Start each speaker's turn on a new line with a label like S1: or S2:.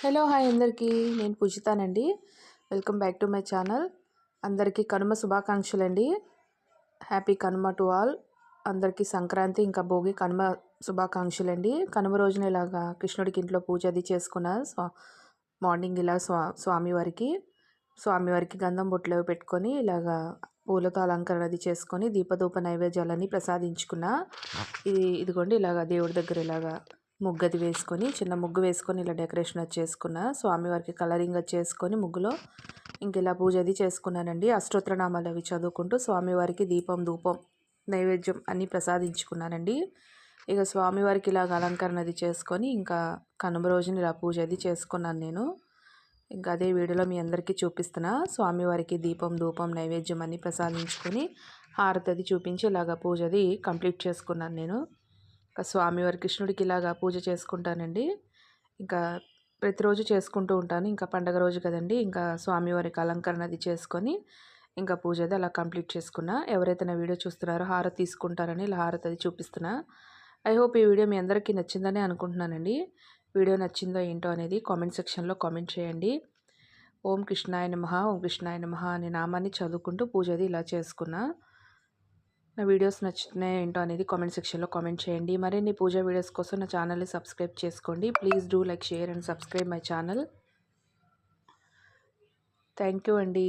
S1: Hello hi అందరికీ, నేను పూజితానండి. Welcome back to my channel. అందరికీ కనుమ శుభాకాంక్షలండి. Happy Kanuma to all. అందరికీ సంక్రాంతి ఇంకా భోగి కనుమ శుభాకాంక్షలండి. కనుమ రోజున ఇలాగా కృష్ణుడికి ఇంట్లో పూజ అది చేసుకున్న మార్నింగ్ ఇలా స్వామివారికి గంధం బొట్లు పెట్టుకొని ఇలాగా పూలతో అలంకరణ అది చేసుకొని దీపధూప నైవేద్యాలని ప్రసాదించుకున్న. ఇదిగోండి ఇలాగా దేవుడి దగ్గర ఇలాగా ముగ్గది వేసుకొని చిన్న ముగ్గు వేసుకొని ఇలా డెకరేషన్ అది చేసుకున్న. స్వామివారికి కలరింగ్ అది చేసుకొని ముగ్గులో ఇంక ఇలా పూజ అది చేసుకున్నానండి. అష్టోత్తరనామాలు అవి చదువుకుంటూ స్వామివారికి దీపం ధూపం నైవేద్యం అన్నీ ప్రసాదించుకున్నానండి. ఇక స్వామివారికి ఇలాగ అలంకరణ అది చేసుకొని ఇంకా కనుమ రోజున ఇలా పూజ అది చేసుకున్నాను నేను. ఇంకా అదే వీడియోలో మీ అందరికీ చూపిస్తున్నా. స్వామివారికి దీపం ధూపం నైవేద్యం అన్నీ ప్రసాదించుకొని హారతి అది చూపించి ఇలాగ పూజ అది కంప్లీట్ చేసుకున్నాను నేను. ఇంకా స్వామివారి కృష్ణుడికి ఇలాగా పూజ చేసుకుంటానండి. ఇంకా ప్రతిరోజు చేసుకుంటూ ఉంటాను. ఇంకా పండగ రోజు కదండి, ఇంకా స్వామివారికి అలంకరణ అది చేసుకొని ఇంకా పూజ అది అలా కంప్లీట్ చేసుకున్నా. ఎవరైతే నా వీడియో చూస్తున్నారో హారతి తీసుకుంటారని ఇలా హారతి అది చూపిస్తున్నా. ఐ హోప్ ఈ వీడియో మీ అందరికీ నచ్చిందని అనుకుంటున్నానండి. వీడియో నచ్చిందో ఏంటో అనేది కామెంట్ సెక్షన్లో కామెంట్ చేయండి. ఓం కృష్ణాయ నమః, ఓం కృష్ణాయ నమః అనే నామాన్ని చదువుకుంటూ పూజ అది ఇలా చేసుకున్నా. నా వీడియోస్ నచ్చుతున్నాయో ఏంటో అనేది కామెంట్ సెక్షన్లో కామెంట్ చేయండి. మరిన్ని పూజా వీడియోస్ కోసం నా ఛానల్ని సబ్స్క్రైబ్ చేసుకోండి. Please do like, share and subscribe my channel. Thank you అండి.